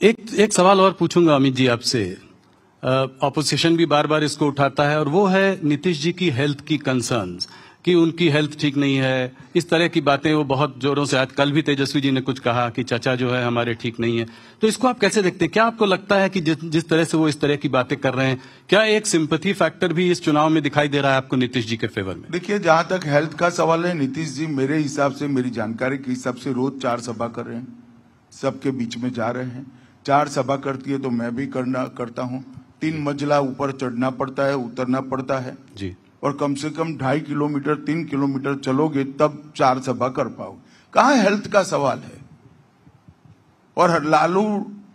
एक सवाल और पूछूंगा अमित जी आपसे। ऑपोजिशन भी बार बार इसको उठाता है और वो है नीतीश जी की हेल्थ की कंसर्न्स कि उनकी हेल्थ ठीक नहीं है, इस तरह की बातें वो बहुत जोरों से। आज कल भी तेजस्वी जी ने कुछ कहा कि चाचा जो है हमारे ठीक नहीं है। तो इसको आप कैसे देखते हैं? क्या आपको लगता है कि जिस तरह से वो इस तरह की बातें कर रहे हैं, क्या एक सिंपैथी फैक्टर भी इस चुनाव में दिखाई दे रहा है आपको नीतीश जी के फेवर में? देखिए, जहां तक हेल्थ का सवाल है, नीतीश जी मेरे हिसाब से, मेरी जानकारी के हिसाब से रोज 4 सभा कर रहे हैं, सबके बीच में जा रहे हैं। 4 सभा करती है तो मैं भी करता हूँ। 3 मंजिला ऊपर चढ़ना पड़ता है, उतरना पड़ता है जी, और कम से कम 2.5 किलोमीटर 3 किलोमीटर चलोगे तब 4 सभा कर पाओगे। कहाँ हेल्थ का सवाल है? और लालू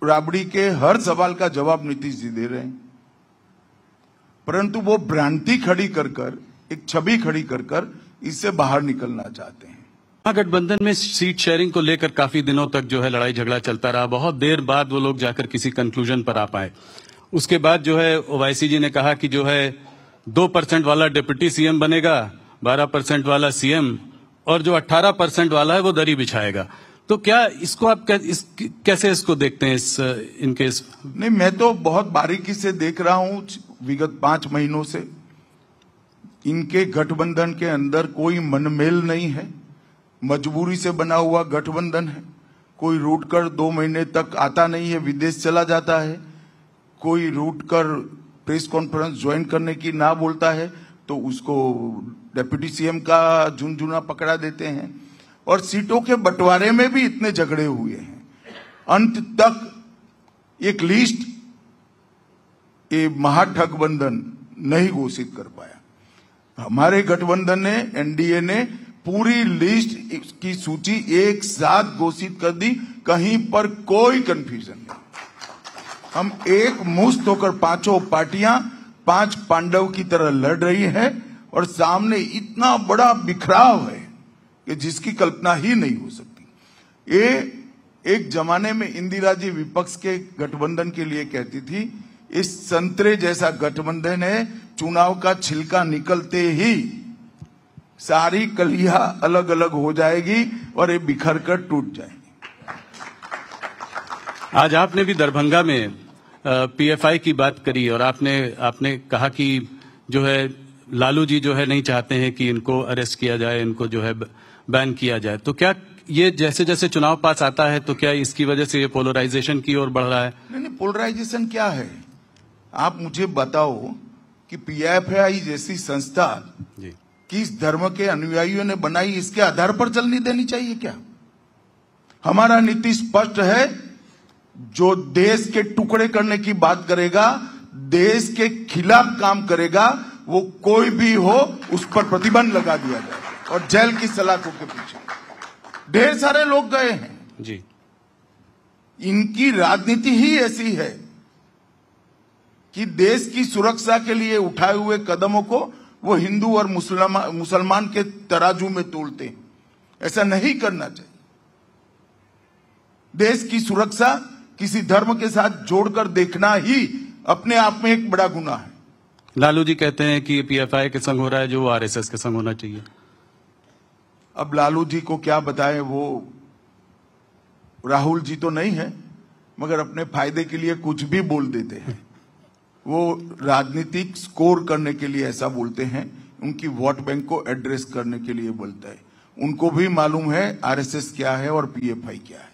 राबड़ी के हर सवाल का जवाब नीतीश जी दे रहे हैं, परंतु वो भ्रांति खड़ी कर एक छवि खड़ी कर इससे बाहर निकलना चाहते हैं। महागठबंधन में सीट शेयरिंग को लेकर काफी दिनों तक जो है लड़ाई झगड़ा चलता रहा। बहुत देर बाद वो लोग जाकर किसी कंक्लूजन पर आ पाए। उसके बाद जो है ओवैसी जी ने कहा कि जो है 2% वाला डिप्टी सीएम बनेगा, 12% वाला सीएम, और जो 18% वाला है वो दरी बिछाएगा। तो क्या इसको आप कैसे इसको देखते हैं इनके नहीं, मैं तो बहुत बारीकी से देख रहा हूं विगत 5 महीनों से। इनके गठबंधन के अंदर कोई मनमेल नहीं है, मजबूरी से बना हुआ गठबंधन है। कोई रूट कर 2 महीने तक आता नहीं है, विदेश चला जाता है। कोई रूट कर प्रेस कॉन्फ्रेंस ज्वाइन करने की ना बोलता है तो उसको डिप्टी सीएम का झुनझुना पकड़ा देते हैं। और सीटों के बंटवारे में भी इतने झगड़े हुए हैं, अंत तक एक लिस्ट ये महागठबंधन नहीं घोषित कर पाया। हमारे गठबंधन ने, एनडीए ने पूरी लिस्ट की सूची एक साथ घोषित कर दी, कहीं पर कोई कंफ्यूजन नहीं। हम एक मुश्त होकर 5 पार्टियां 5 पांडव की तरह लड़ रही हैं और सामने इतना बड़ा बिखराव है कि जिसकी कल्पना ही नहीं हो सकती। ये एक जमाने में इंदिरा जी विपक्ष के गठबंधन के लिए कहती थी, इस संतरे जैसा गठबंधन है, चुनाव का छिलका निकलते ही सारी कलियां अलग अलग हो जाएगी और ये बिखर कर टूट जाएगी। आज आपने भी दरभंगा में पीएफआई की बात करी और आपने कहा कि जो है लालू जी जो है नहीं चाहते हैं कि इनको अरेस्ट किया जाए, इनको जो है बैन किया जाए। तो क्या ये जैसे जैसे चुनाव पास आता है तो क्या इसकी वजह से ये पोलराइजेशन की ओर बढ़ रहा है? नहीं, पोलराइजेशन क्या है? आप मुझे बताओ कि पीएफआई जैसी संस्था जी किस धर्म के अनुयायियों ने बनाई, इसके आधार पर चलनी देनी चाहिए क्या? हमारा नीति स्पष्ट है, जो देश के टुकड़े करने की बात करेगा, देश के खिलाफ काम करेगा, वो कोई भी हो उस पर प्रतिबंध लगा दिया जाए और जेल की सलाखों के पीछे ढेर सारे लोग गए हैं जी। इनकी राजनीति ही ऐसी है कि देश की सुरक्षा के लिए उठाए हुए कदमों को वो हिंदू और मुसलमान के तराजू में तोलते हैं। ऐसा नहीं करना चाहिए। देश की सुरक्षा किसी धर्म के साथ जोड़कर देखना ही अपने आप में एक बड़ा गुनाह है। लालू जी कहते हैं कि पीएफआई के संग हो रहा है जो आरएसएस के संग होना चाहिए। अब लालू जी को क्या बताएं, वो राहुल जी तो नहीं है, मगर अपने फायदे के लिए कुछ भी बोल देते हैं। वो राजनीतिक स्कोर करने के लिए ऐसा बोलते हैं, उनकी वोट बैंक को एड्रेस करने के लिए बोलता है। उनको भी मालूम है आरएसएस क्या है और पीएफआई क्या है।